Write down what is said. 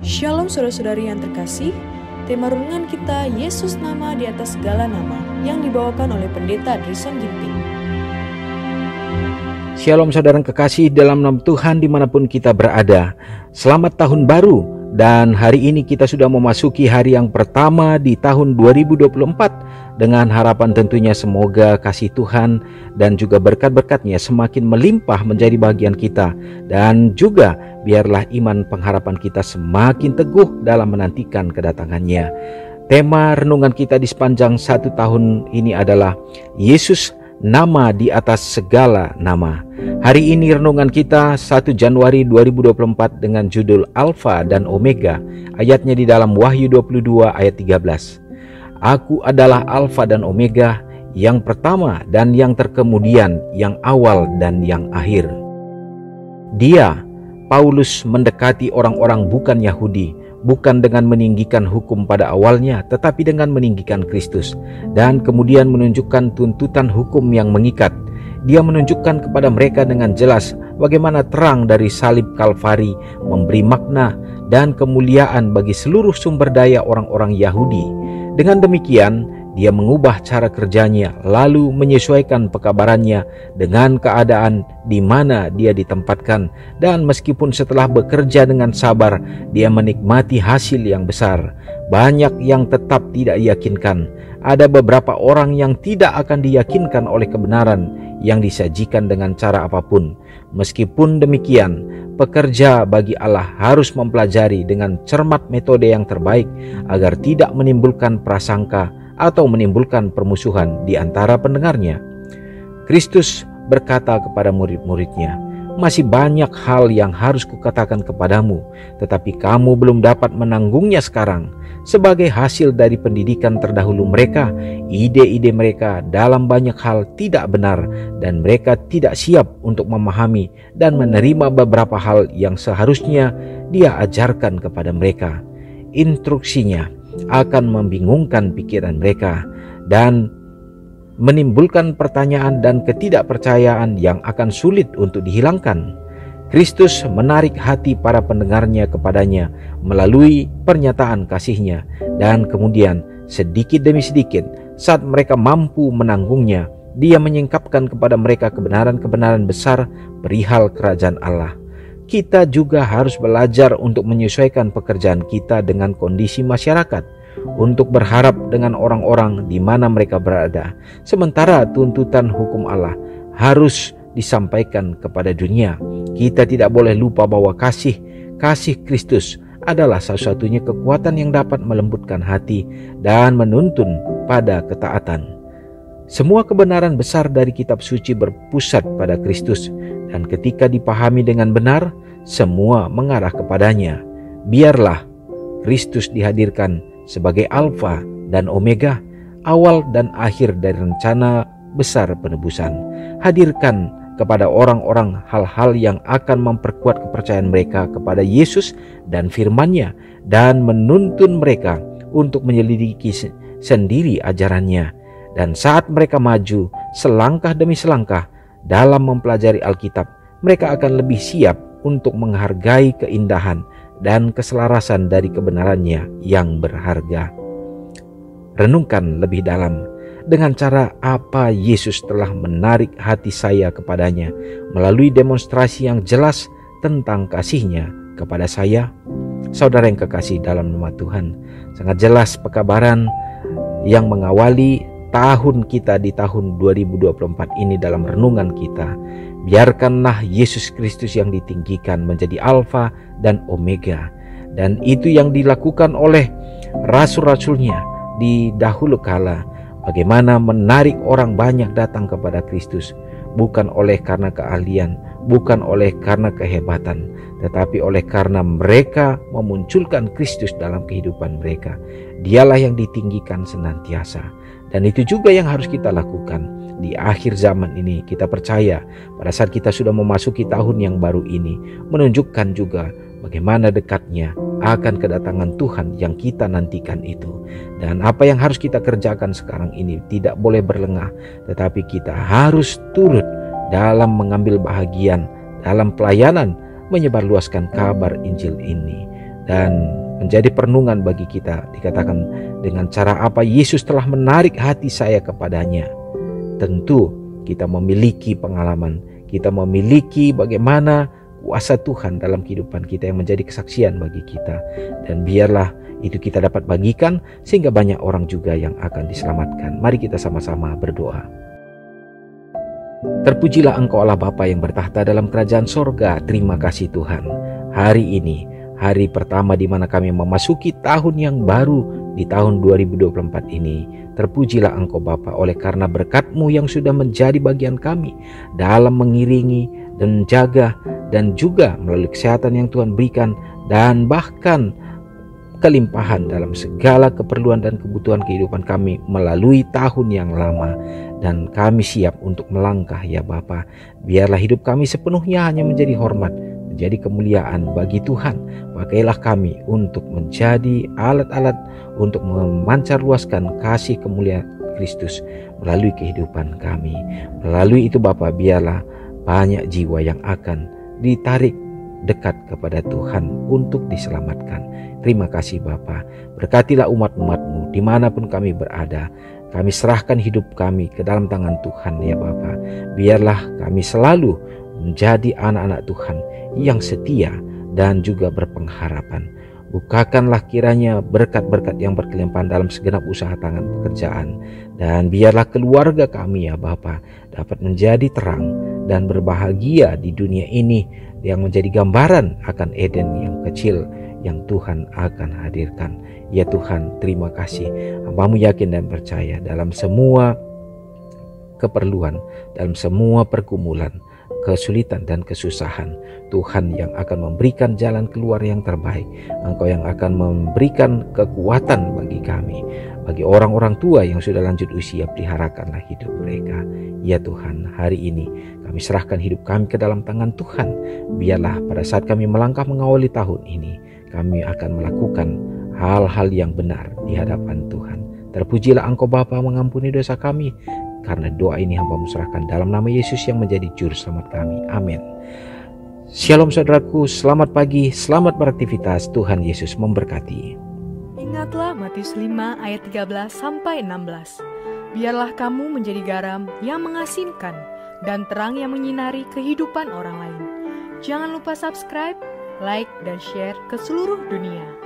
Shalom saudara-saudari yang terkasih, tema renungan kita Yesus nama di atas segala nama yang dibawakan oleh Pendeta Drison Ginting. Shalom saudara yang kekasih dalam nama Tuhan dimanapun kita berada. Selamat tahun baru, dan hari ini kita sudah memasuki hari yang pertama di tahun 2024 dengan harapan tentunya semoga kasih Tuhan dan juga berkat-berkat-Nya semakin melimpah menjadi bagian kita, dan juga biarlah iman pengharapan kita semakin teguh dalam menantikan kedatangannya. Tema renungan kita di sepanjang satu tahun ini adalah Yesus nama di atas segala nama. Hari ini renungan kita 1 Januari 2024 dengan judul Alfa dan Omega. Ayatnya di dalam Wahyu 22 ayat 13. Aku adalah Alfa dan Omega, yang pertama dan yang terkemudian, yang awal dan yang akhir. Dia, Paulus, mendekati orang-orang bukan Yahudi, bukan dengan meninggikan hukum pada awalnya, tetapi dengan meninggikan Kristus, dan kemudian menunjukkan tuntutan hukum yang mengikat. Dia menunjukkan kepada mereka dengan jelas bagaimana terang dari salib Kalvari memberi makna dan kemuliaan bagi seluruh sumber daya orang-orang Yahudi. Dengan demikian, dia mengubah cara kerjanya, lalu menyesuaikan pekabarannya dengan keadaan di mana dia ditempatkan, dan meskipun setelah bekerja dengan sabar, dia menikmati hasil yang besar. Banyak yang tetap tidak diyakinkan. Ada beberapa orang yang tidak akan diyakinkan oleh kebenaran yang disajikan dengan cara apapun. Meskipun demikian, pekerja bagi Allah harus mempelajari dengan cermat metode yang terbaik agar tidak menimbulkan prasangka atau menimbulkan permusuhan di antara pendengarnya. Kristus berkata kepada murid-muridnya, "Masih banyak hal yang harus kukatakan kepadamu, tetapi kamu belum dapat menanggungnya sekarang." Sebagai hasil dari pendidikan terdahulu mereka, ide-ide mereka dalam banyak hal tidak benar, dan mereka tidak siap untuk memahami dan menerima beberapa hal yang seharusnya dia ajarkan kepada mereka. Instruksinya akan membingungkan pikiran mereka dan menimbulkan pertanyaan dan ketidakpercayaan yang akan sulit untuk dihilangkan. Kristus menarik hati para pendengarnya kepadanya melalui pernyataan kasih-Nya, dan kemudian sedikit demi sedikit saat mereka mampu menanggungnya, dia menyingkapkan kepada mereka kebenaran-kebenaran besar perihal kerajaan Allah. Kita juga harus belajar untuk menyesuaikan pekerjaan kita dengan kondisi masyarakat, untuk berharap dengan orang-orang di mana mereka berada, sementara tuntutan hukum Allah harus disampaikan kepada dunia. Kita tidak boleh lupa bahwa kasih Kristus adalah satu-satunya kekuatan yang dapat melembutkan hati dan menuntun pada ketaatan. Semua kebenaran besar dari kitab suci berpusat pada Kristus, dan ketika dipahami dengan benar, semua mengarah kepadanya. Biarlah Kristus dihadirkan sebagai Alfa dan Omega, awal dan akhir dari rencana besar penebusan. Hadirkan kepada orang-orang hal-hal yang akan memperkuat kepercayaan mereka kepada Yesus dan firman-Nya, dan menuntun mereka untuk menyelidiki sendiri ajarannya. Dan saat mereka maju selangkah demi selangkah dalam mempelajari Alkitab, mereka akan lebih siap untuk menghargai keindahan dan keselarasan dari kebenarannya yang berharga. Renungkan lebih dalam dengan cara apa Yesus telah menarik hati saya kepadanya melalui demonstrasi yang jelas tentang kasih-Nya kepada saya. Saudara yang kekasih dalam nama Tuhan, sangat jelas pekabaran yang mengawali tahun kita di tahun 2024 ini dalam renungan kita. Biarkanlah Yesus Kristus yang ditinggikan menjadi Alfa dan Omega, dan itu yang dilakukan oleh rasul-rasulnya di dahulu kala. Bagaimana menarik orang banyak datang kepada Kristus, bukan oleh karena keahlian, bukan oleh karena kehebatan, tetapi oleh karena mereka memunculkan Kristus dalam kehidupan mereka. Dialah yang ditinggikan senantiasa, dan itu juga yang harus kita lakukan di akhir zaman ini. Kita percaya pada saat kita sudah memasuki tahun yang baru ini, menunjukkan juga bagaimana dekatnya akan kedatangan Tuhan yang kita nantikan itu. Dan apa yang harus kita kerjakan sekarang ini tidak boleh berlengah, tetapi kita harus turut dalam mengambil bahagian dalam pelayanan menyebarluaskan kabar Injil ini. dan menjadi perenungan bagi kita. Dikatakan dengan cara apa Yesus telah menarik hati saya kepadanya. Tentu kita memiliki pengalaman, kita memiliki bagaimana kuasa Tuhan dalam kehidupan kita yang menjadi kesaksian bagi kita. Dan biarlah itu kita dapat bagikan sehingga banyak orang juga yang akan diselamatkan. Mari kita sama-sama berdoa. Terpujilah Engkau Allah Bapa yang bertahta dalam kerajaan sorga. Terima kasih Tuhan. Hari ini, hari pertama di mana kami memasuki tahun yang baru di tahun 2024 ini. Terpujilah Engkau Bapa oleh karena berkat-Mu yang sudah menjadi bagian kami dalam mengiringi dan menjaga dan juga melalui kesehatan yang Tuhan berikan dan bahkan kelimpahan dalam segala keperluan dan kebutuhan kehidupan kami melalui tahun yang lama. Dan kami siap untuk melangkah ya Bapa. Biarlah hidup kami sepenuhnya hanya menjadi hormat, menjadi kemuliaan bagi Tuhan. Pakailah kami untuk menjadi alat-alat untuk memancarluaskan kasih kemuliaan Kristus melalui kehidupan kami. Melalui itu Bapa, biarlah banyak jiwa yang akan ditarik dekat kepada Tuhan untuk diselamatkan. Terima kasih Bapa. Berkatilah umat-umat-Mu dimanapun kami berada. Kami serahkan hidup kami ke dalam tangan Tuhan ya Bapa. Biarlah kami selalu menjadi anak-anak Tuhan yang setia dan juga berpengharapan. Bukakanlah kiranya berkat-berkat yang berkelimpahan dalam segenap usaha tangan pekerjaan. Dan biarlah keluarga kami ya Bapa dapat menjadi terang dan berbahagia di dunia ini yang menjadi gambaran akan Eden yang kecil yang Tuhan akan hadirkan. Ya Tuhan, terima kasih. Hamba-Mu yakin dan percaya dalam semua keperluan, dalam semua pergumulan, kesulitan dan kesusahan, Tuhan yang akan memberikan jalan keluar yang terbaik. Engkau yang akan memberikan kekuatan bagi kami. Bagi orang-orang tua yang sudah lanjut usia, peliharakanlah hidup mereka. Ya Tuhan, hari ini kami serahkan hidup kami ke dalam tangan Tuhan. Biarlah pada saat kami melangkah mengawali tahun ini, kami akan melakukan hal-hal yang benar di hadapan Tuhan. Terpujilah Engkau Bapa mengampuni dosa kami. Karena doa ini hamba-Mu serahkan dalam nama Yesus yang menjadi juru selamat kami. Amin. Shalom saudaraku, selamat pagi, selamat beraktivitas. Tuhan Yesus memberkati. Ingatlah Matius 5 ayat 13-16. Biarlah kamu menjadi garam yang mengasinkan dan terang yang menyinari kehidupan orang lain. Jangan lupa subscribe, like, dan share ke seluruh dunia.